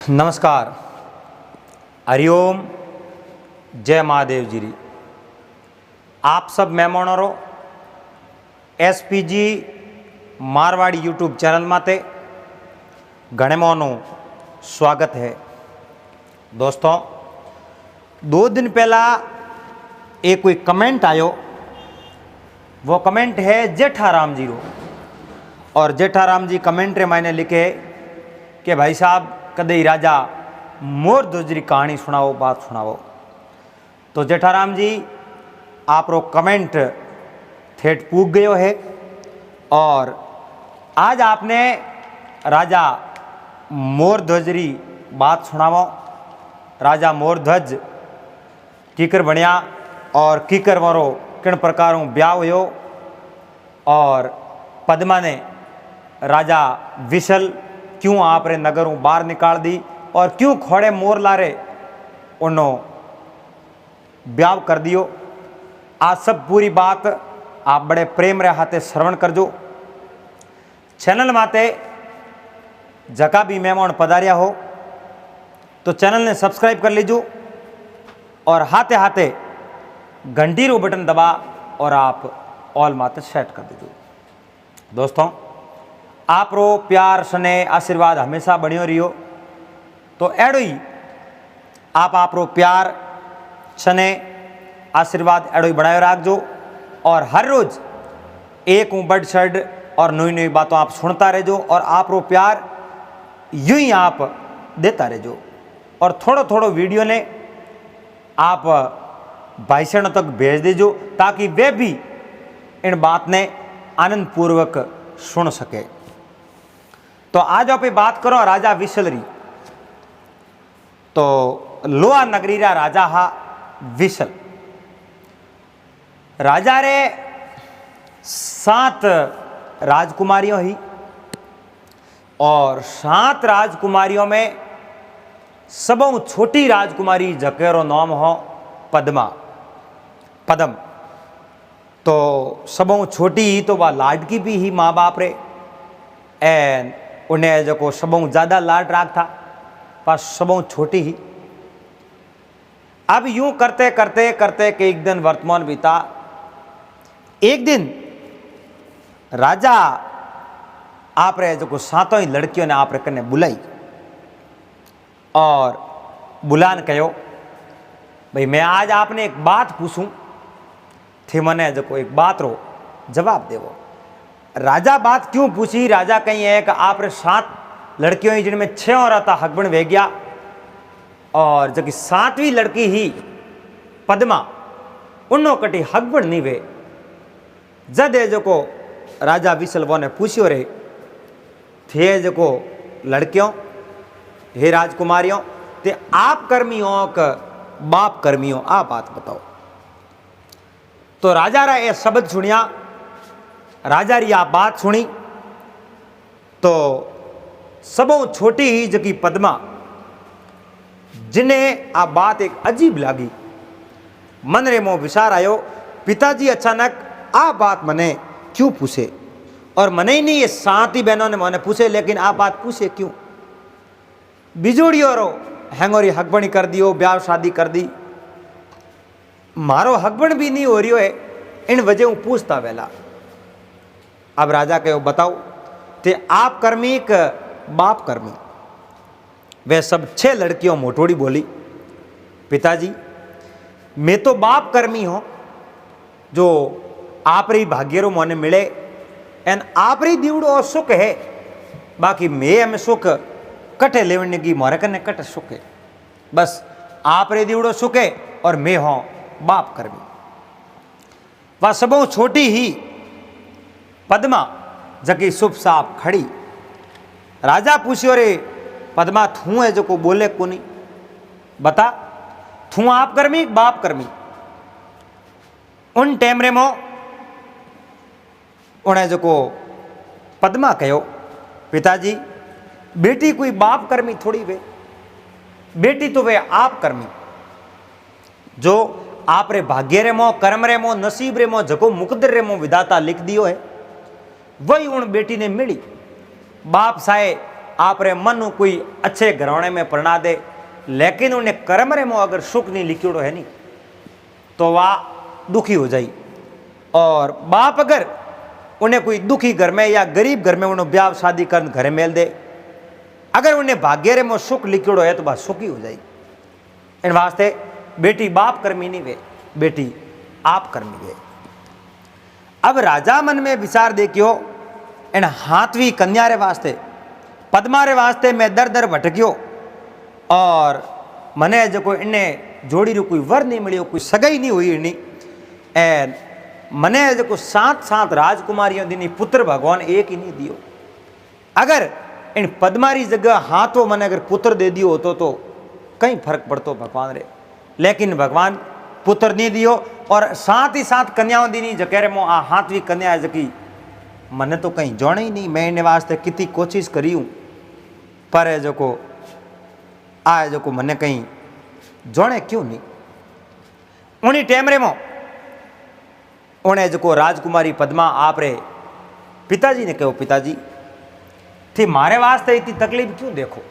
नमस्कार, हरिओम, जय महादेव जी री। आप सब मेहमानों एसपीजी मारवाड़ी यूट्यूब चैनल माते घणे मोनो स्वागत है। दोस्तों, 2 दिन पहला एक कोई कमेंट आयो, वो कमेंट है जेठाराम जी रो। और जेठाराम जी कमेंट रे मैंने लिखे कि भाई साहब कदे ही राजा मोर ध्वज री कहानी सुनाओ, बात सुनाओ। तो जेठाराम जी आप रो कमेंट ठेठ पूग गयो है और आज आपने राजा मोर ध्वज री बात सुनावो। राजा मोर ध्वज कीकर बनिया और कीकर मारो किन प्रकारों ब्याह हुयो और पद्मा ने राजा विशल क्यों आप रे नगरों बाहर निकाल दी और क्यों खोड़े मोर लारे उन्हों ब्याह कर दियो। आज सब पूरी बात आप बड़े प्रेम रे हाथे श्रवण करजो। चैनल माते जका भी मेहमान पधारिया हो तो चैनल ने सब्सक्राइब कर लीजो और हाथे हाथे घंटी रो बटन दबा और आप ऑल माते सेट कर दीजो। दोस्तों, आप रो प्यार स्ने आशीर्वाद हमेशा बनियो रहियो। तो एडो ही आप रो प्यार स्ने आशीर्वाद एडो ही बनाए राखजो और हर रोज एक बड़ शर्ट और नई नई बातों आप सुनता रहो और आप रो प्यार यूं ही आप देता रहो और थोड़ो थोड़ो वीडियो ने आप भाईसण तक भेज दीजो ताकि वे भी इन बात ने आनंद पूर्वक सुन सके। तो आज आप बात करो राजा विशल री। तो लोहा नगरी रा राजा हा विशल। राजा रे 7 राजकुमारियों ही और 7 राजकुमारियों में सबों छोटी राजकुमारी जकेरो नाम हो पद्मा, पद्म। तो सबों छोटी ही तो वह लाडकी भी ही माँ बाप रे एन उन्हें जो को सबों ज़्यादा लाड राख था पर सबों छोटी ही। अब यूं करते करते करते कि एक दिन वर्तमान बीता। एक दिन राजा आप रे जो को 7 ही लड़कियों ने आप रे कने बुलाई और बुलान कहो भाई मैं आज आपने एक बात पूछूं थे मने जो को एक बात रो जवाब देवो। राजा बात क्यों पूछी? राजा कहीं है कि आप रे 7 लड़कियों ही जिनमें 6 औरत हकबन वे गया और जबकि 7वीं लड़की ही पद्मा उन्नो कटी हकबन नहीं वे। जद जो को राजा विशल वो ने पूछ्यो रे थे जो को लड़कियों हे राजकुमारियों ते आप कर्मियों का बाप कर्मियों आप बात बताओ। तो राजा रा ये शब्द सुनिया, राजा री आप बात सुनी तो सबों छोटी ही जकी पद्मा जिन्हें आ बात एक अजीब लगी। मन रे मोह विचार आयो पिताजी अचानक आ बात मने क्यों पूछे और मने ही नहीं ये 7 ही बहनों ने मने पूछे लेकिन आ बात पूछे क्यों? बिजोड़ियो रो हैंगोरी हकबणी कर दियो, ब्याह शादी कर दी, मारो हकबण भी नहीं हो रही है, इन वजह पूछता वेला। अब राजा कहो बताओ ते आप कर्मी के बाप कर्मी? वे सब 6 लड़कियों मोटोड़ी बोली पिताजी मैं तो बाप कर्मी हूं जो आप री भाग्यरो मोने मिले एन आप री दीवड़ो सुख है, बाकी मैं हमें सुख कटे लेवने की मोरे कने कट सुख है। बस आप रे दीवड़ो सुख है और मैं हूं बाप कर्मी। वह सबों छोटी ही पद्मा जकी शुभ साफ खड़ी। राजा पूछ्यो रे पद्मा थू है जो को बोले को नहीं बता थू आप कर्मी बाप कर्मी? उन टेमरे मो उन्हें जो को पद्मा कहो पिताजी बेटी कोई बाप कर्मी थोड़ी वे, बेटी तो वे आप कर्मी जो आप रे भाग्य रे मो कर्म रे मो नसीब रे मो जको मुकद्दर रे मो विधाता लिख दियो है वही उन बेटी ने मिली। बाप साए आप रे मन कोई अच्छे घराने में परणा दे, लेकिन उन्हें कर्म रे में अगर सुख नहीं लिखियोड़ो है नहीं तो वह दुखी हो जाई। और बाप अगर उन्हें कोई दुखी घर में या गरीब घर में उन्हें ब्याह शादी कर घरे मेल दे, अगर उन्हें भाग्य रे में सुख लिखियोड़ो है तो वह सुखी हो जाई। इन वास्ते बेटी बाप कर्मी नहीं वे, बेटी आप कर्मी वे। अब राजा मन में विचार देखियो, इन हाथवी कन्या रे वास्ते पद्मा रे वास्ते मैं दर दर भटकियो और मने जो इन्हें जोड़ी रू कोई वर नहीं मिलियो, कोई सगाई नहीं हुई इन्हीं, एन मने जो सात सात राजकुमारियों दी पुत्र भगवान एक ही नहीं दियो। अगर इन पद्मारी जगह हाथों मने अगर पुत्र दे दियो होतो तो कहीं फर्क पड़तो भगवान रे, लेकिन भगवान पुत्र नहीं दियो और साथ ही साथ कन्याओं दी नहीं जकेरे मो आ हाथवी कन्या जकी मने तो कहीं जोड़े ही नहीं। मैं इन्हें वास्ते कितनी कोशिश करी हूँ पर जो को आ जो को मने कहीं जोड़े क्यों नहीं। उन्हीं टेमरे मो उन्हें जो राजकुमारी पद्मा आप रे पिताजी ने कहो, पिताजी थी मारे वास्ते इतनी तकलीफ क्यों देखो,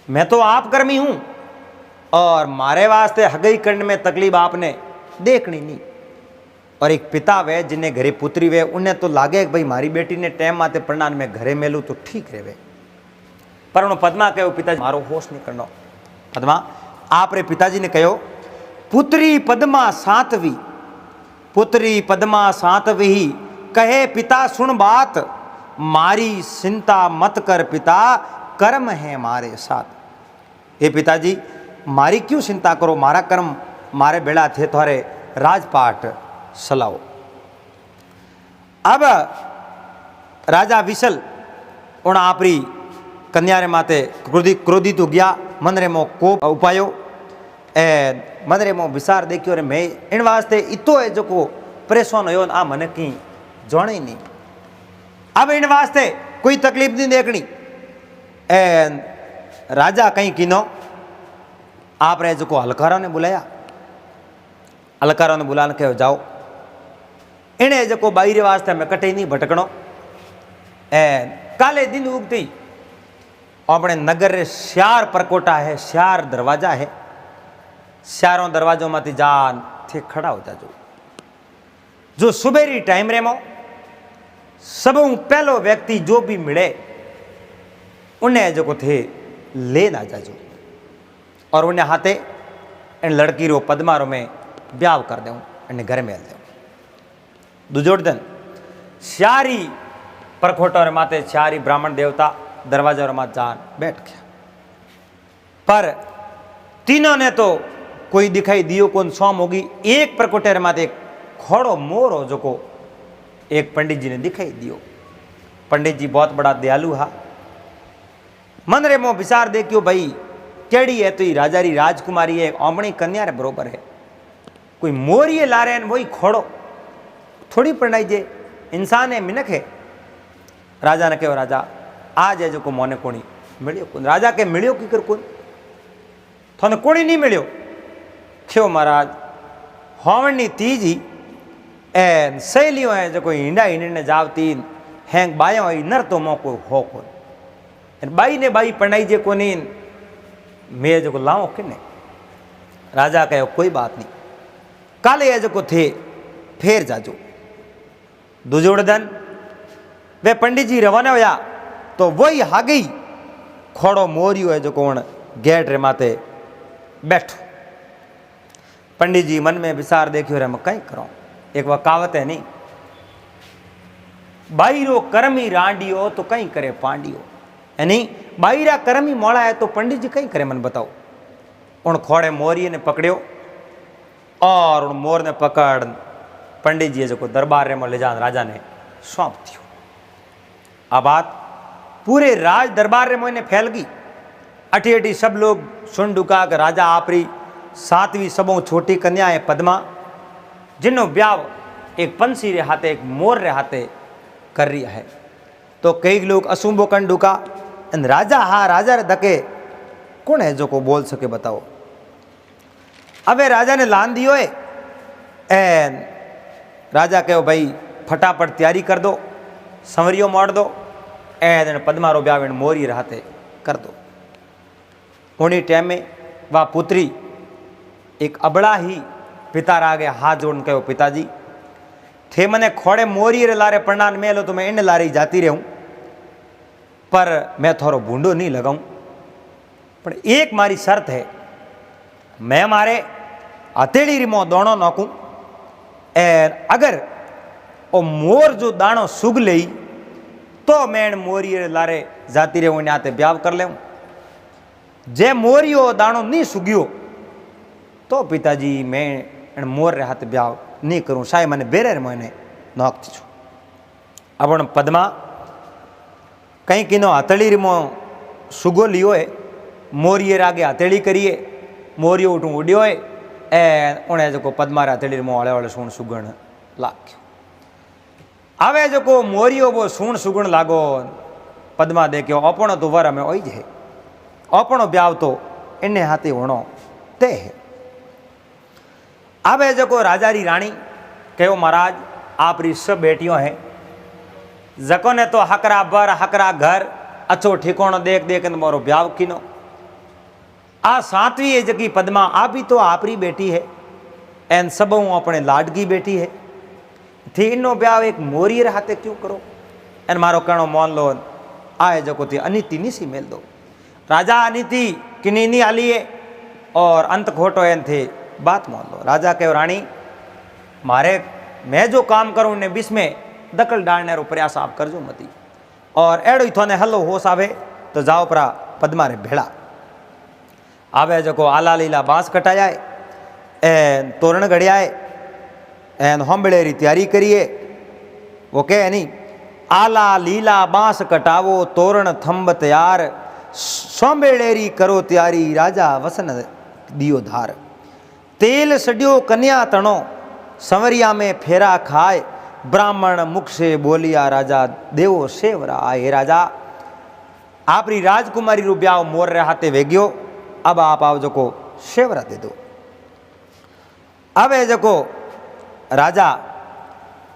मैं तो आप कर्मी हूं और मारे वास्ते हगई करने में तकलीफ आपने देखनी नहीं। और एक पिता वे जिन्हें घरे पुत्री वे उन्हें तो लागे भाई मारी बेटी ने टाइम माते प्रणान में घरे मेलू तो ठीक रहे। पर उन्होंने पद्मा कहो, पिताजी मारो होश नहीं करना। पद्मा आप रे पिताजी ने कहो, पुत्री पद्मा सातवी, पुत्री पद्मा सातवी कहे पिता सुन बात, मारी चिंता मत कर पिता कर्म है मारे साथ। हे पिताजी मारी क्यों चिंता करो, मारा कर्म मारे बेड़ा थे थारे राजपाट सलाओ। अब राजा विशल उन आपरी कन्या रे माते क्रोधित हो गया, मन रे मो कोप उपायो ए मन रे मो विचार देखियो रे मैं इन वास्ते इतो है जो को परेशान हो आ मने की जोड़े नहीं। अब इन वास्ते कोई तकलीफ नहीं देखनी। राजा कहीं किनो आप रे जो को हलकारों ने बुलाया, हलकारों ने बुला के जाओ इन्हें जो बाई रे वास्ते में कटे नहीं भटकणो। काले दिन उगती अपने नगर रे श्यार परकोटा है, श्यार दरवाजा है, श्यारों दरवाजों में जान थे खड़ा हो जाजो। जो सुबेरी टाइम रे मो सब पहलो व्यक्ति जो भी मिले उन्हें जो थे ले ना जाजो और उन्हें हाथे इन लड़की रो पद्मा रो में ब्याह कर दे, इन्हें घर में दे। दुजोड़दन श्यारी परखोटा रे माते श्यारी ब्राह्मण देवता दरवाजा रो मात जान बैठ गया। पर तीनों ने तो कोई दिखाई दियो कौन सोम होगी। एक परकोटे रे माते खोड़ो मोर हो जो को एक पंडित जी ने दिखाई दियो। पंडित जी बहुत बड़ा दयालु हा। मन रे मो विचार देखियो भाई केड़ी है तो राजा री राजकुमारी है, ओमणी कन्या रे बरोबर है, कोई मोरिये ला रहे वही खोड़ो थोड़ी पढ़ाई जे इंसान है मिनक है। राजा ने कहो, राजा आज है जो को मोने कोणी मिलियो कौन। राजा के मिलियो की कर कौन, थोने कोणी नहीं मिलियो। क्यों महाराज होवनी तीजी ए सहेलियों है जो कोई हिंडा हिंडने जावती हैंग बाया हुई नर तो मौको हो कौन। बाई ने बाई पढ़ाई जे कोनी मैं जो लाओ किने। राजा कहो कोई बात नहीं, काले है जो को थे फेर जाजो। दुजोड़दन वे पंडित जी रवाना होया तो वही हा गई खोड़ो मोरियो है जो कौन गेट रे माते बैठो। पंडित जी मन में विचार देखियो रे मैं कहीं करो। एक वह कहावत है नहीं, बाईरो कर्मी रांडियो तो कहीं करे पांडियो, है नहीं। बाईरा कर्मी मोड़ा है तो पंडित जी कहीं करे मन बताओ। उन खोड़े मोरिये ने पकड़ियो और उन मोर ने पकड़ पंडित जी जो दरबार रे में ले जान राजा ने सौंप दियो। आ बात पूरे राज दरबार रे मोने फैल गई। अठी अठी सब लोग सुन डुका कि राजा आपरी सातवीं सबों छोटी कन्या है पद्मा, जिन्हों ब्याह एक पंछी रे हाथे एक मोर रे हाथे कर रही है। तो कई लोग असुंबो कन डुका राजा हा राजा रे धके कौन है जो को बोल सके बताओ। अबे राजा ने लान दियो है राजा कहो भाई फटाफट तैयारी कर दो, संवरियो मोड़ दो, ऐन पद्मा रो ब्याह मोरी रहते कर दो। उन्हीं टाइम में वह पुत्री एक अबड़ा ही पिता आगे हाथ जोड़न कहो, पिताजी थे मने खोड़े मोरी रे लारे प्रणान मेलो तो मैं इन लारे जाती रहूं, पर मैं थोड़ो भूंडो नहीं लगाऊं, पर एक मारी शर्त है, मैं मारे हथेली रिमो दाणो नाकूं, और अगर ओ मोर जो दाणो सुग ले तो मैं मोरी रे लारे जाती रहूं, इन्हें आते ब्याह कर लेऊं। जे मोरियो दाणो नहीं सुग्यो तो पिताजी मैं मोर रे हाथ ब्याह नहीं करूं, शायद मैंने बेरे मैंने नौकती छू। अब पद्मा कहीं किनो हथेली रिमो सुगो लियो है, मोरिये आगे हथेली करिए, मोरियो उठूं उड्यो है, ए उन्हें जो पद्मा रे हथेली रिमो हले हले सूण सुगण लाग्यो। आवे जो को मोरियो वो सूण सुगण लागो, पद्मा देखो अपनो तो वर में ओई है, अपनो ब्याह तो इन्हें हाथे होनो ते है। अब जो को राजा री रानी कहो, महाराज आप री सब बेटियों हैं, जको ने तो हकरा बर हकरा घर अच्छो ठिकानो देख देख मारो ब्याह किनो। आ सातवीं है जकी पद्मा, आप ही तो आपरी बेटी है, एन सब अपने लाडकी बेटी है, थी इनो ब्याह एक मोरी रे हाथे क्यों करो। एन मारो कहनो मान लो, आए जो थी अनिति निसी मेल दो। राजा अनिति किनी आलिए और अंत खोटो एन थे बात मान लो। राजा कहो, रानी मारे मैं जो काम करूं ने बीच में दखल डालने रो प्रयास आप करजो मती, और एड़ो ही थोने हलो होश आवे तो जाओ परा पद्मा रे भेड़ा। आवे जो को आला लीला बांस कटायाए, एन तोरण गड़ियाए, एन होंबड़े री तैयारी करिए। वो कहे नहीं, आला लीला बांस कटावो तोरण थंब तैयार, सोंबेड़ेरी करो तैयारी राजा वसन दियो धार। तेल सड्यो कन्या तणो संवरिया में फेरा खाए, ब्राह्मण मुख से बोलिया राजा देवो सेवरा आए। राजा आपरी राजकुमारी रू ब्याह मोर रे हाथे वेग्यो, अब आप आओ जो को सेवरा दे दो। अब ये जो को राजा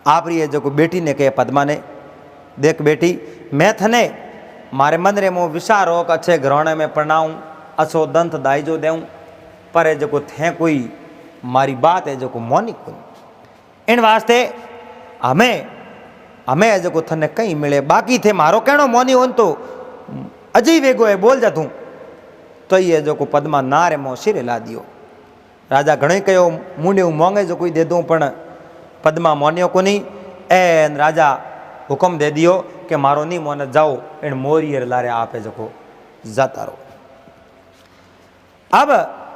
आपरी ये जो को बेटी ने कहे पद्मा ने, देख बेटी मैं थने मारे मन रे मो विचार हो अच्छे घराने में प्रणाऊं, अच्छो दंत दाइजो देऊं, पर जो को थे कोई मारी बात है जो को मोनी कोई। इन वास्ते हमें हमें जो को थने कहीं मिले, बाकी थे मारो कहनो मोनी हो तो अजय वेगो है बोल जा तू, तो ये जो को पद्मा ना रे मो सिरे ला दियो। राजा घणे कहो मुंडे मोंगे जो कोई दे दूं, पण पद्मा मोनियो को नहीं। एन राजा हुक्म दे दियो कि मारो नहीं मोने जाओ, इन मोरियर लारे आप जो को जाता रहो। अब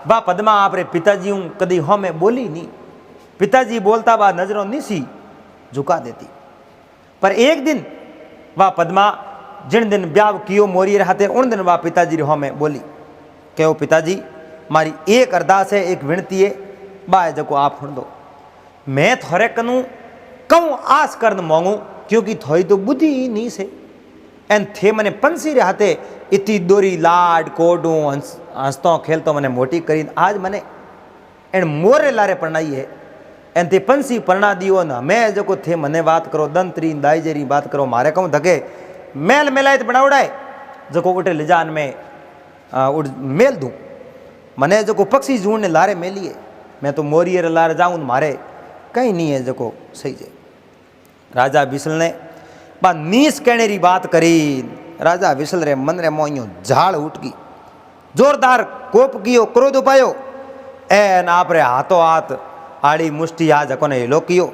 बा पद्मा आप रे पिताजी हूँ कदी हो में बोली नहीं, पिताजी बोलता बा नजरों निसी झुका देती। पर एक दिन वह पद्मा जिन दिन ब्याह कियो मोरियर हाथे, उन दिन वह पिताजी रे हो में बोली, कहो पिताजी मारी एक अरदास है, एक विनती है, बा जो को आप सुन दो। मैं थोड़े कनू कहूँ आस कर मांगू, क्योंकि थोड़ी तो बुद्धि ही नहीं से। एन थे मने पंसी रे हाथे इतनी दोरी लाड कोडू हंसतो खेलतो मने मोटी करी, आज मने एन मोरे लारे परणाई है, एन थे पंसी परना दियो ना। मैं जो को थे मने बात करो दंतरी दाइजेरी बात करो, मारे कहूँ धके मेल मेलायत बनावड़ाए जो को उठे लिजान में उठ मेल दूँ। मने जो को पक्षी जून ने लारे मेलिए, मैं तो मोरियर लारे जाऊँ, मारे कहीं नहीं है जो को सही जे। राजा विसल ने बा नीस कहने री बात करी। राजा विसल रे मन रे मोइयो झाड़ उठ गई, जोरदार कोप कियो, क्रोध उपायो, एन आप रे हाथों हाथ आड़ी मुष्टि आ जको ने हिलो कियो,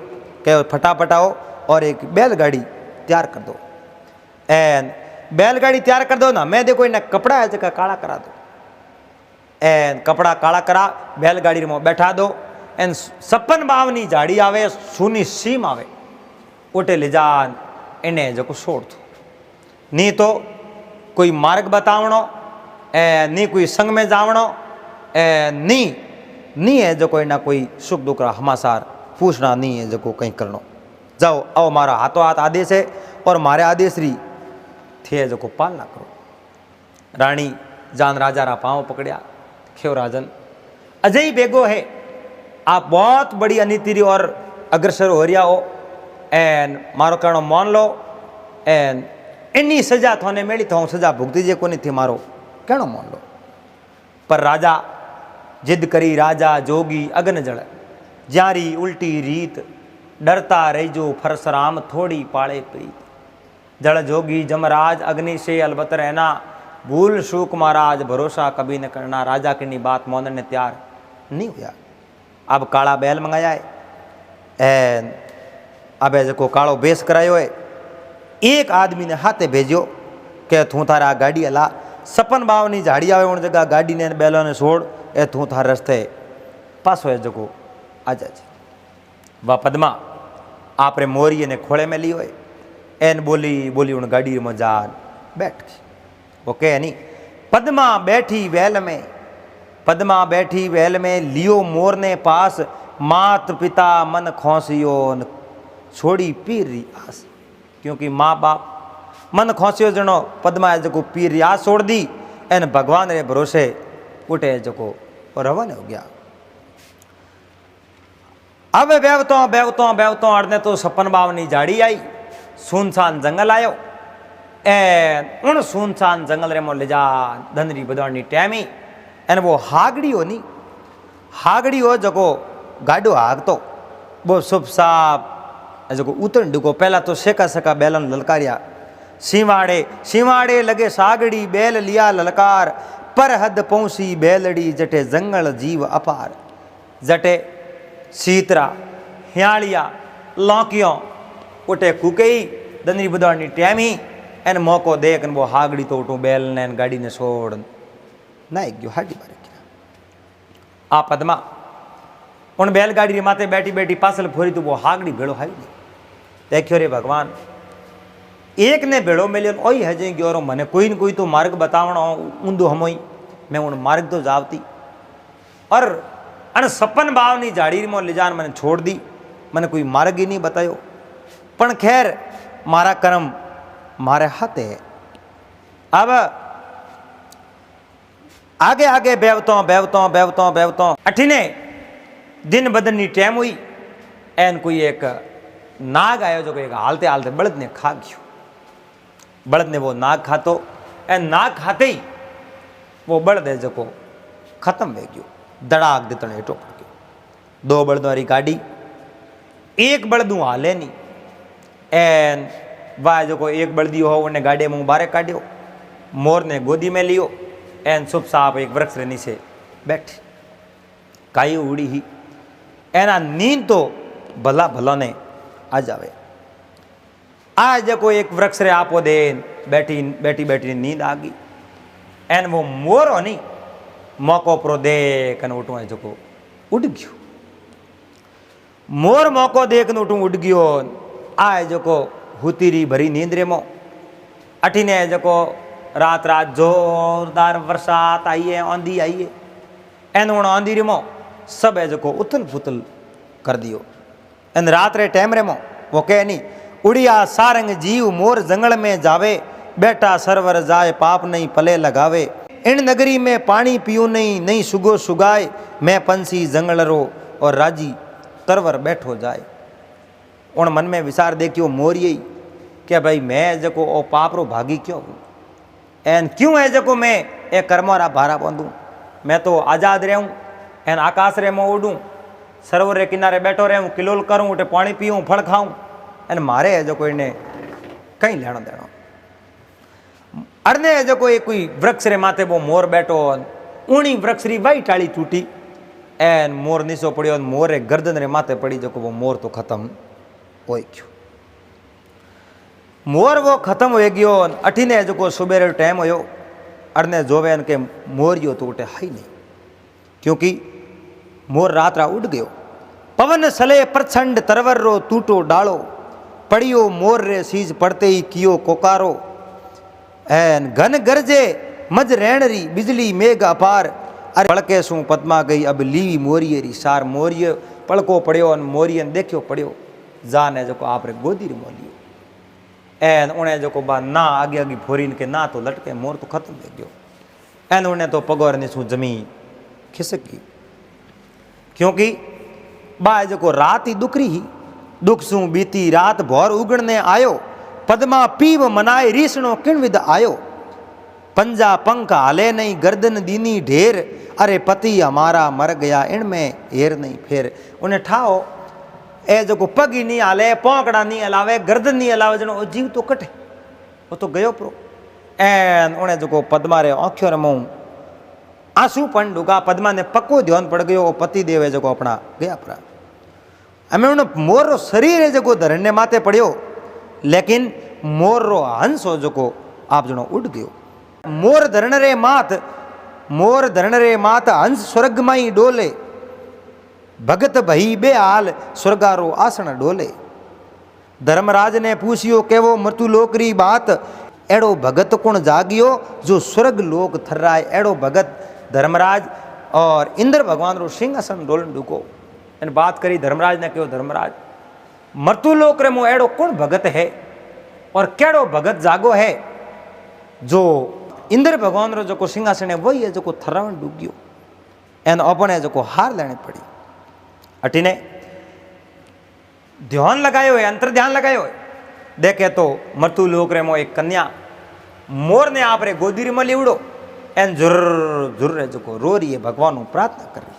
कहो फटाफट आओ और एक बैलगाड़ी तैयार कर दो। एन बैलगाड़ी तैयार कर दो ना, मैं देखो इन्हें कपड़ा है जगह काला करा दो। एन कपड़ा काला करा बैलगाड़ी में बैठा दो। एन 56 बावनी झाड़ी आवे, सुनी सीम आवे, उठे ले जान इन्हें जो को छोड़ दो। नहीं तो कोई मार्ग बतावणो, नहीं कोई संग में जावणो, नहीं है जो कोई ना कोई सुख दुख का हमासार पूछना, नहीं है जो को कहीं करनो। जाओ आओ मारा हाथों हाथ आदेश है, और मारे आदेश री थे जो को पालना करो। रानी जान राजा रा पाँव पकड़िया, खेव राजन अजय बेगो है, आप बहुत बड़ी अनिति और अग्रसर हो रिया हो, एन मारो कहनो मान लो, एन एनी सजा थोने मेली तो हूँ सजा भुगती जे कोनी थी मारो कहणो मान लो। पर राजा जिद करी राजा जोगी अग्न जल जारी उल्टी रीत डरता रहीजो परशुराम थोड़ी पाले प्रीत। जल जोगी जमराज अग्नि से अलबत रहना भूल शूक महाराज भरोसा कभी न करना। राजा की बात मोनने तैयार नहीं हुआ। अब काला बैल मंगाया है अब जो कालो बेस करायो है। एक आदमी ने हाथे भेजो के तू थारा गाड़ी हला सपन बावनी झाड़ी आवे उन जगह गाड़ी ने बैलों ने छोड़ ए तू थार रस्ते पास हो जो आजा जी। वह पद्मा आपरे मोरिये ने खोले में लियो एन बोली बोली उन गाड़ी में जा बैठ गई। वो कह नहीं पद्मा बैठी वेल में पद्मा बैठी वेल में लियो मोर ने पास मात पिता मन खोसियो छोड़ी पीर री आस। क्योंकि माँ बाप मन खोसियो जनो पद्मा जो पीर री आस छोड़ दी एन भगवान रे भरोसे उठे जो रवान हो गया। अब बेवतो बेवतो बेवतो अड़ने तो सपन बावनी झाड़ी आई सुनसान जंगल आयो ए उन सुनसान जंगल रे मो ले जा धनरी बदवानी टैमी एन वो हागड़ी हो नी हागड़ी हो जको गाडो हाग तो वो शुभ साप जो उतरण डुको पहला तो सेका सका बैलन ललकारिया सिवाड़े सिवाड़े लगे सागड़ी बैल लिया ललकार पर हद पहुंची बैलड़ी जटे जंगल जीव अपार। जटे सीतरा हियालिया लौकियों उठे कुकई दंदरी बुदवानी टैमी एन मौको देख वो हागड़ी तो उठू बैल ने गाड़ी ने छोड़ ना एक गयो हाडी बारे आ पद्मा उन बैलगाड़ी माथे बैठी बैठी पासल फोरी तो वो हागड़ी भेड़ो हावी नहीं देखियो रे भगवान एक ने भेड़ो मिलियो ओही हजे गयो मने कोई न कोई तो मार्ग बतावणो ऊंधो हमोई मैं उन मार्ग तो जावती और अन सपन बावनी झाड़ी में ले जान मैंने छोड़ दी मैंने कोई मार्ग ही नहीं बतायो। पण खैर मारा कर्म मारे हाथे है। अब आगे आगे बेवतो बेवतो बेवतो बेवतो अठीने दिन बदनी टाइम हुई एन कोई एक नाग आयो जो एक हालते हालते बड़द ने खा गयो। बड़द ने वो नाग खातो एन नाग खाते ही वो बड़द है जो खत्म हो गयो दड़ाक देतण हेठो पड़ गयो। दो बड़दों वाली गाड़ी एक बड़दू हाले नहीं एन वाह जो एक बड़दी हो उन्हें गाड़ी में बारे काढ़ियो मोर ने गोदी में लियो एन शुभ साहब एक वृक्ष रे नीचे बैठी काई उड़ी ही एना नींद तो भला भला ने आ जावे। आज जो एक वृक्ष रे आपो दे बैठी बैठी बैठी नींद आ गई एन वो मोर हो नहीं मौको प्रो देख उठू है जो उड़ गयो। मोर मौको देख उठू उड़ गयो आए जो हुतीरी भरी नींद रे मो अठीने जो रात रात जोरदार बरसात आई है आंधी आई है एन उन आंधी रेमो सब है जो उथल फुथल कर दियो। एन रात रे टाइम रेमो वो कह नहीं उड़िया सारंग जीव मोर जंगल में जावे बेटा सरवर जाए पाप नहीं पले लगावे। इन नगरी में पानी पियो नहीं नहीं सुगो सुगाए मैं पंछी जंगल रो और राजी तरवर बैठो जाए। उन मन में विचार देखियो मोर यही क्या भाई मैं जो ओ पाप रो भागी क्यों हूँ एन क्यों है जो मैं ए कर्मोरा भारा बांधूँ। मैं तो आज़ाद रहूँ एन आकाश रे में उड़ूँ सरोवर रे किनारे बैठो रहूँ किलोल करूँ उठे पानी पीऊँ फल खाऊँ एन मारे है जो कोई ने कहीं लेना देना। अड़ने है जो कोई वृक्ष रे माथे वो मोर बैठो ऊणी वृक्ष री वाई टाड़ी टूटी एन मोर नीचो पड़ियो मोर रे गर्दन रे माथे पड़ी जो वो मोर तो खत्म हो गयो। मोर वो खत्म हो गयो अठीने जो सुबेरे टाइम हो अड़ने जोवे के मोरियो तो उठे हाई नहीं क्योंकि मोर रात रा उड़ गयो। पवन सले प्रचंड तरवर रो टूटो डालो पड़ियो मोर रे सीज पड़ते ही कियो कोकारो एन घन गरजे मज रेणरी बिजली मेघ अपार अरे पड़के सू पद्मा गई अब लीवी मोरियरी सार मोरिय पड़को पड़ियो मोरियन देखियो पड़ियो जाने जो आप रे गोदी रे मोलियो एन उन्हें जो बा ना आगे आगे फोरीन के ना तो लटके मोर तो खत्म हो गयो। एन उन्हें तो पगोर ने सू जमीन खिसक गई क्योंकि बा जो रात ही दुखरी ही दुख सू बीती रात भोर उगड़ने आयो पद्मा पीव मनाए रीसणो किण विद आयो। पंजा पंख हाले नहीं गर्दन दीनी ढेर, अरे पति हमारा मर गया इनमें हेर नहीं फेर। उन्हें ठाओ ए जो पग ही नहीं हाले, पोंकड़ा नहीं हलावे, गर्दन नहीं हलावे, जनो जीव तो कटे, वो तो गयो प्रो। एन उन्हें जो पद्मा रे आँखों रे मुँह आंसू पण डूगा। पद्मा ने पक्को ध्यान पड़ गयो, पति देवे जो अपना गया परा। हमें उन्हें मोर रो शरीर है जो धरने माते पड़ियो, लेकिन मोर रो हंस हो जो आप जनो उड़ गयो। मोर धरण रे मात हंस स्वर्ग माई डोले, भगत भई बेहाल स्वर्गारो आसन डोले। धर्मराज ने पूछियो के वो मृत्यु लोकरी बात, एड़ो भगत कुण जागियो जो स्वर्ग लोक थर्राए। एड़ो भगत धर्मराज और इंद्र भगवान रो सिंहासन डोलन डूको। इन बात करी धर्मराज ने कहो, धर्मराज मृत्यु लोक रे मो एड़ो कुण भगत है और केड़ो भगत जागो है जो इंद्र भगवान रो जो सिंहासन है वही है जो थर्रावन डूग्यो। एन अपने जो हार लेनी पड़ी। अटीने ध्यान लगायो है, अंतर ध्यान लगायो है। देखे तो मृत्यु लोक रे मो एक कन्या मोर ने आप रे गोदी में लीवड़ो, एन जुर जुर जो रो रही है, भगवान प्रार्थना कर रही।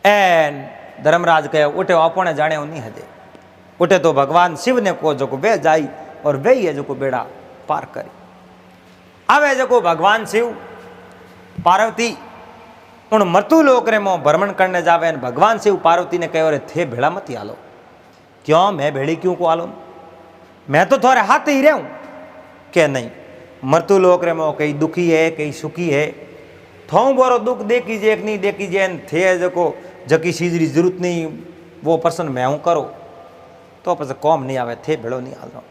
एन धर्मराज कहे उठे अपने जाने नहीं हजे। उठे तो भगवान शिव ने को जो वे जाई और वे ही है जो बेड़ा पार करी। अब जो भगवान शिव पार्वती उन मृत्यु लोक रे मो भ्रमण करने जावे। भगवान शिव पार्वती ने कहो, रे थे भेड़ा मत आलो। क्यों मैं भेड़ी क्यों को आलो, मैं तो थोड़े हाथ ही रहूं के नहीं। मृत्यु लोक रे मो कई दुखी है कई सुखी है, थों बोरो दुख देखीजे एक नहीं देखीजे। थे जो जकी चीज की जरूरत नहीं वो पर्सन मैं हूँ करो तो पस कौम नहीं आवे, थे भेड़ो नहीं आलो।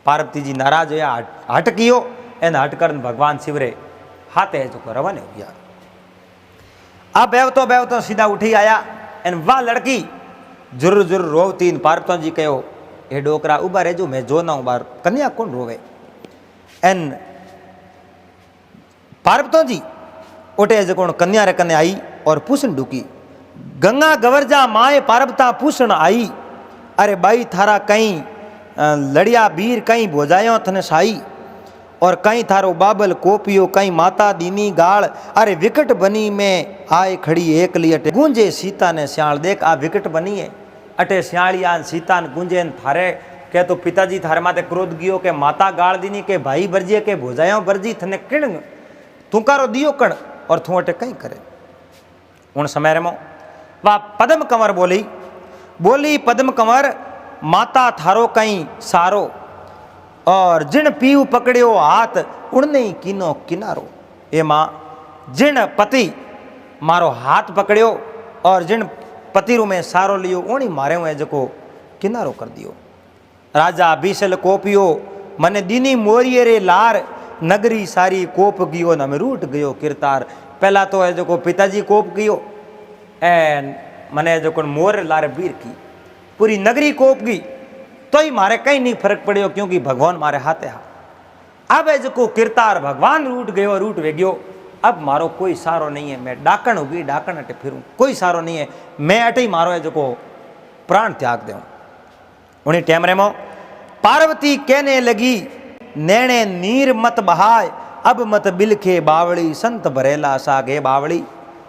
पार्वती जी नाराज होया, हट कियो। एन हट कर भगवान शिव रे हाथे जो रवाने हो गया। अब बेवतो सीधा उठी आया। एन वाह लड़की जुर जुर रोवती। पार्वती जी कहो, हे डोकरा उबा रेजो, मैं जो ना बार कन्या कौन रोवे। एन पार्वती जी उठे जो कन्या रे कन्या आई और पूछन डूकी। गंगा गवरजा माए पार्वता पूछन आई, अरे बाई थारा कहीं लड़िया बीर कहीं भोजायो थने साई। और कहीं थारो बाबल कोपियो कहीं माता दीनी गाल, अरे विकट बनी में आए खड़ी एक लियट गूंजे सीता ने श्याल। देख आ विकट बनी है अटे श्यालिया सीता ने गूंजे थारे के तो पिताजी थारे माते क्रोध गियो के माता गाल दीनी के भाई बरजिए के भोजायो बरजी थने किण तुकारो दियो कण और थू अटे कहीं करे। उन समय रे मो वह पद्म कंवर बोली पद्म कंवर माता थारो कहीं सारो, और जिन पीव पकड़ियो हाथ उड़ने किनो किनारो। ए माँ जिन पति मारो हाथ पकड़ियो और जिन पति रू में सारो लियो ओणी मारे हुए जो किनारो कर दियो। राजा बीसल कोपियो मने दीनी मोरिये रे लार, नगरी सारी कोप गियो न में रूट गयो किरतार। पहला तो है जो पिताजी कोप गियो एन मने जो मोर लार वीर की पूरी नगरी कोप गई तो ही मारे कहीं नहीं फर्क पड़ियो क्योंकि भगवान मारे हाथे हाथ। अब है जो किरतार भगवान रूट गयो रूट वे गयो। अब मारो कोई सारो नहीं है, मैं डाकण होगी डाकण अटे फिरूं, कोई सारो नहीं है, मैं अटे ही मारो है जो प्राण त्याग दूं। उन्हीं टाइम रे मो पार्वती कहने लगी नैणे नीर मत बहाय, अब मत बिलखे बावड़ी संत भरेला सागे बावड़ी।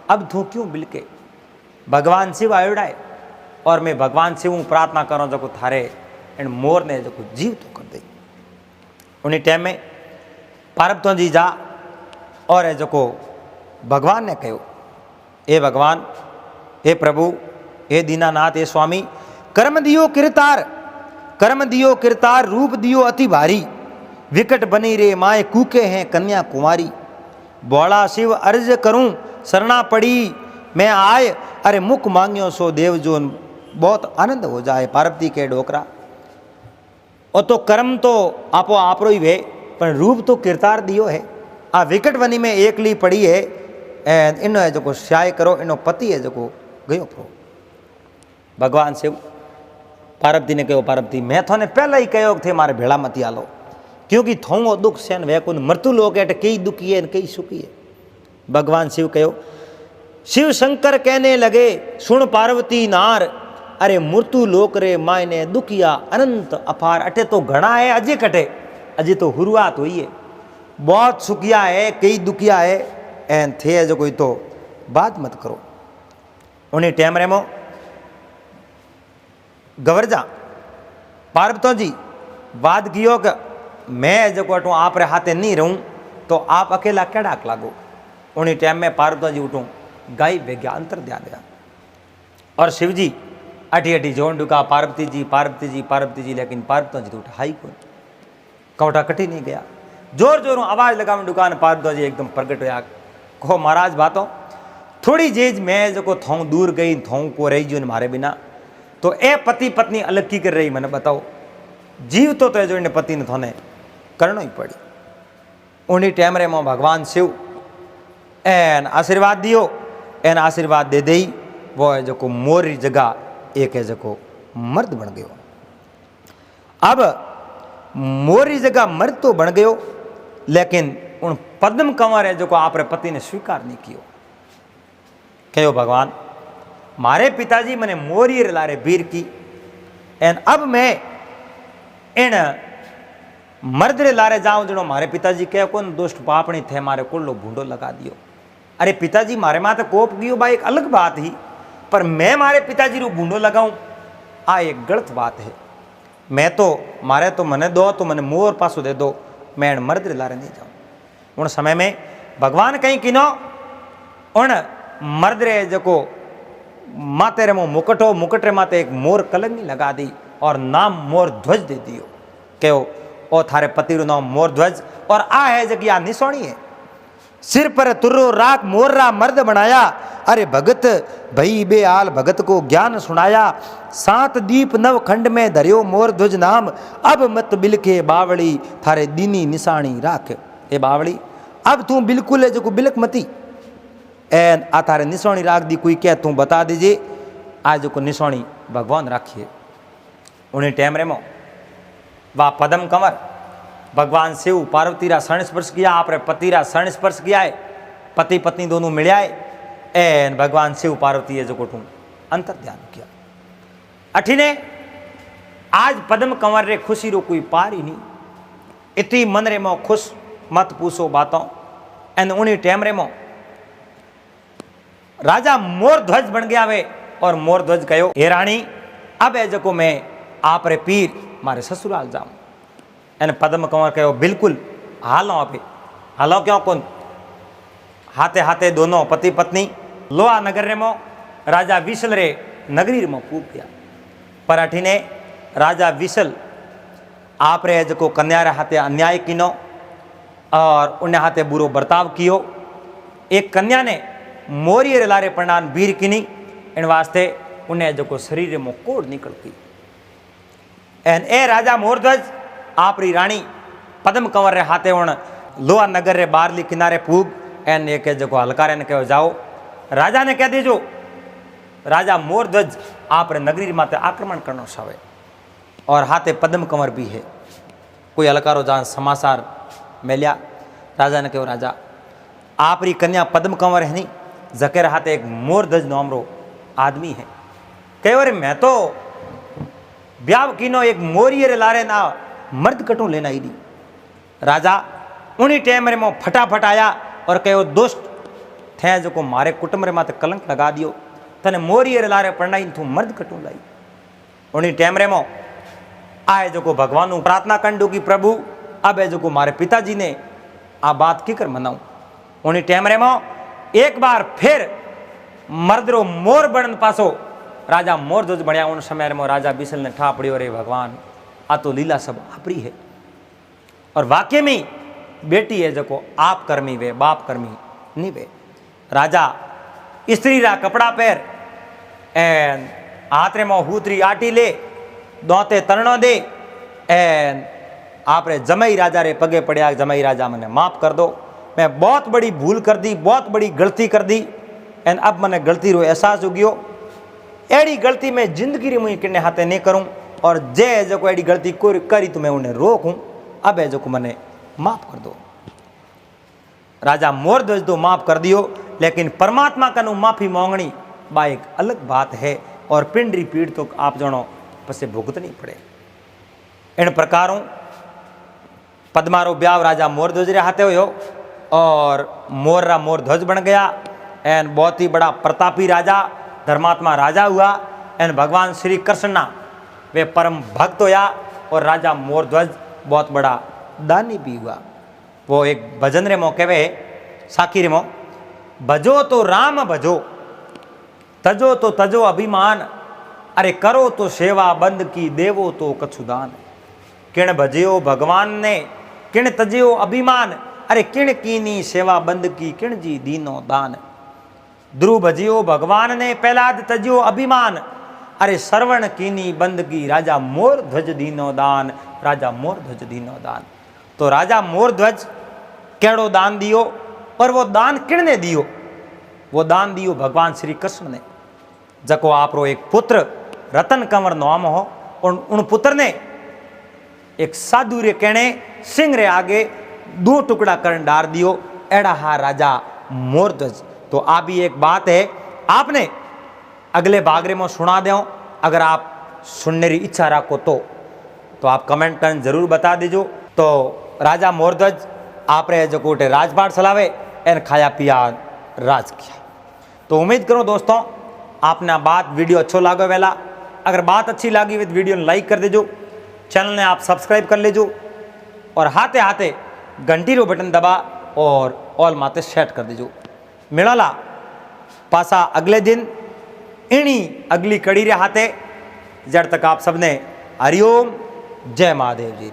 अब तू क्यों बिलके, भगवान शिव आयोड़ाए और मैं भगवान शिव प्रार्थना करूँ जो थारे एंड मोर ने जो जीव तो कर दे। उन्हीं टाइम में पार्वती जी जा और है जो भगवान ने कहो, ए भगवान, हे प्रभु, हे दीनानाथ, हे स्वामी, कर्म दियो किरतार, रूप दियो अति भारी, विकट बनी रे माए कूके हैं कन्या कुमारी। बोला शिव अर्ज करूं शरणा पड़ी मैं आए, अरे मुख मांगियो सो देव जो बहुत आनंद हो जाए। पार्वती के डोकरा और तो कर्म तो आपो आपरो ही वे पर रूप तो किरतार दियो है। आ विकट वनी में एकली पड़ी है एंड इनो है जो श्याय करो, इनो पति है जो गयो प्रो। भगवान शिव पार्वती ने कहो, पार्वती मैं थोने पहले ही कहो थे मारे भेड़ा मती आलो, क्योंकि थोंगो दुख सेन वे कुन मृत्यु लोग एट कई दुखी है कई सुखी है। भगवान शिव कहो, शिव शंकर कहने लगे सुन पार्वती नार, अरे मृत्यु लोक रे मायने दुखिया अनंत अपार। अटे तो घना है, अजय कटे, अजय तो शुरुआत हुई है। बहुत सुखिया है, कई दुखिया है, एन थे जो कोई तो बात मत करो। उन्हीं टाइम रेमो गवर्जा पार्वतो जी वाद कियो कि मैं जो अटू आप रे हाथे नहीं रहूं तो आप अकेला क्या डाक लागो। उन्हीं टाइम में पार्वतो जी उठूं गाय भेग्या अंतर ध्यान दिया और शिव जी अठी अठी जोन डुका पार्वती जी पार्वती जी पार्वती जी, लेकिन पार्वतो जी तो उठाई को कौटा कटी नहीं गया। जोर जोरों आवाज लगा दुकान पार्वतो जी एकदम प्रगट होया। कहो महाराज बातों थोड़ी जेज मैं जो थों दूर गई थों को रही जो मारे बिना तो ए पति पत्नी अलग की कर रही मैंने बताओ। जीव तो जो इन्हें पति ने थोने करना ही पड़ी। उन्हीं टाइम रे मो भगवान शिव एन आशीर्वाद दियो, एन आशीर्वाद दे दई वो है जो को मोरी जगह एक है जो को मर्द बन गयो। अब मोरी जगह मर्द तो बन गयो, लेकिन उन पद्म कंवर है जो को आप रे पति ने स्वीकार नहीं कियो। कहो भगवान मारे पिताजी मैंने मोरी रे लारे वीर की एन अब मैं इन मर्द रे लारे जाऊं जनो मारे पिताजी कह कौन दोस्त पापणी थे मारे कुल्लो भूडो लगा दियो। अरे पिताजी मारे माथे कोप गयो बा एक अलग बात ही, पर मैं मारे पिताजी रू भूडो लगाऊं आ एक गलत बात है। मैं तो मारे तो मने दो तो मने मोर पासो दे दो, मैं इन मर्द रे लारे नहीं जाऊं। उन समय में भगवान कहीं किनो उन मर्द रे जो माते रे मुकुट हो मुकुट रे माते एक मोर कलंगी लगा दी और नाम मोर ध्वज दे दियो। कहो ओ थारे पति रू नाम मोर ध्वज और आ है जगिया निशानी है। सिर पर तुर्रो राख मोर्रा मर्द बनाया। अरे भगत भई बेहाल भगत को ज्ञान सुनाया। 7 दीप नव खंड में धरियो मोर ध्वज नाम। अब मत बिलखे बावड़ी थारे दीनी निशानी राख। ए बावड़ी अब तू बिल्कुल है जो बिलक मती एन आ थारे निशानी राख दी। कोई क्या तू बता दीजिए आज को निशानी भगवान राखिए। उन्हीं टाइम रे मो वाह पद्म कंवर भगवान शिव पार्वती रा शरण स्पर्श किया, आप रे पति रा शरण स्पर्श किया है, पति पत्नी दोनों मिले आए एन भगवान शिव पार्वती जो कोठू अंतर ध्यान किया। अठीने आज पद्म कंवर रे खुशी रो कोई पार ही नहीं। इतनी मन रे मो खुश मत पूछो बातों। एन उन्हीं टाइम रे मो राजा मोर ध्वज बन गया वे और मोर ध्वज कहो हे रानी अब है जो मैं आप रे पीर मारे ससुराल जाऊं। एन पद्म कंवर कहो बिल्कुल हालो आपे हालो क्यों कौन। हाथे हाथे दोनों पति पत्नी लोहा नगर रे मो राजा विशल रे नगरी रे मो पूप गया। पर अठीने राजा विशल आप रे जो कन्या रे हाथे अन्याय किनो और उन्हें हाथे बुरो बर्ताव कियो। एक कन्या ने मोरी रे लारे प्रणान वीर किनी इन वास्ते उन्हें जो शरीर में कोड़ निकल गई। एन ए राजा मोरध्वज आप री रानी पद्म कंवर रे हाथे उन लोहा नगर रे बारली किनारे पूग एन एक जो हलकारे ने कहो जाओ राजा ने कह दीजो राजा मोरध्वज आप रे नगरी माते आक्रमण करना चाहे और हाथे पद्म कंवर भी है। कोई हलकारो जान समाचार मिलिया। राजा ने कहो राजा आप री कन्या पद्म कंवर है नहीं जकेर हाथे एक मोरध्वज नामरो आदमी है। कहो अरे मैं तो ब्याह कीनो एक मोरी रे लारे ना मर्द कटू लेना ही नहीं। राजा उन्हीं टाइम रे मो फटाफट आया और कहो दोस्त थे जो को मारे कुटुंब रे माते कलंक लगा दियो तने मोरी रे लारे पड़ना तू मर्द कटू लाई। उन्हीं टाइम रे मो आए जो को भगवान नु प्रार्थना कंडू की प्रभु अब है जो को मारे पिताजी ने आ बात की कर मनाऊं। उन्हीं टाइम रे मो एक बार फिर मर्द रो मोर बड़न पासो राजा मोर ध्वज बढ़िया। उन समय में राजा बिसल ने ठा पड़ियो रे भगवान आ तो लीला सब आपरी है और वाक्य में बेटी है जो आप कर्मी वे बाप कर्मी नहीं वे। राजा स्त्री रा कपड़ा पैर एन हाथ रे मो हूतरी आटी ले दोते तरणो दे एन आप रे जमई राजा रे पगे पड़िया जमई राजा मने माफ कर दो मैं बहुत बड़ी भूल कर दी बहुत बड़ी गलती कर दी एन अब मने गलती रो एहसास हो गयो। एड़ी गलती मैं जिंदगी री मुई किन्ने हाथे नहीं करूं और जे जो एड़ी गलती करी तो मैं उन्हें रोकूं अब है जो को मने माफ कर दो। राजा मोरध्वज तो माफ कर दियो लेकिन परमात्मा कनु माफी मांगनी बा एक अलग बात है। और पिंडरी पीड़ तो आप जानो पसे भुगतनी पड़े। इन प्रकारों पद्मारो ब्याह राजा मोरध्वज रे हाथे हुयो और मोररा मोरध्वज बन गया। एन बहुत ही बड़ा प्रतापी राजा धर्मात्मा राजा हुआ। एन भगवान श्री कृष्ण वे परम भक्त होया और राजा मोरध्वज बहुत बड़ा दानी भी हुआ। वो एक भजन रे मौके वे साखी रे मो भजो तो राम भजो तजो तो तजो अभिमान अरे करो तो सेवा बंद की देवो तो कछुदान। किण भजयो भगवान ने किण तजयो अभिमान अरे किण कीनी सेवा बंद की किण जी दीनो दान। ध्रुव भजयो भगवान ने पहलाद तजयो अभिमान अरे श्रवण कीनी बंद की राजा मोर ध्वज दीनो दान। राजा मोर ध्वज दीनो दान। तो राजा मोर ध्वज केड़ो दान दियो और वो दान किणने दियो? वो दान दियो भगवान श्री कृष्ण ने। जको आपरो एक पुत्र रतन कंवर नाम हो और उन पुत्र ने एक साधु रे कहने सिंह रे आगे 2 टुकड़ा कर डार दियो। एड़ा हा राजा मोरध्वज। तो आ भी एक बात है आपने अगले बागरे में सुना दो। अगर आप सुनने की इच्छा रखो तो आप कमेंट कर जरूर बता दीजो। तो राजा मोरध्वज आप रे जो कोटे राजपाट चलावे एन खाया पिया राज किया। तो उम्मीद करो दोस्तों आपने बात वीडियो अच्छो लागो वेला। अगर बात अच्छी लगी तो वीडियो लाइक कर दीजो, चैनल ने आप सब्सक्राइब कर लीजो और हाथे हाथे घंटी रो बटन दबा और ऑल माते सेट कर दीजो। मिलाला पासा अगले दिन इनी अगली कड़ी रे हाथे। जड़ तक आप सबने हरिओम जय महादेव जी।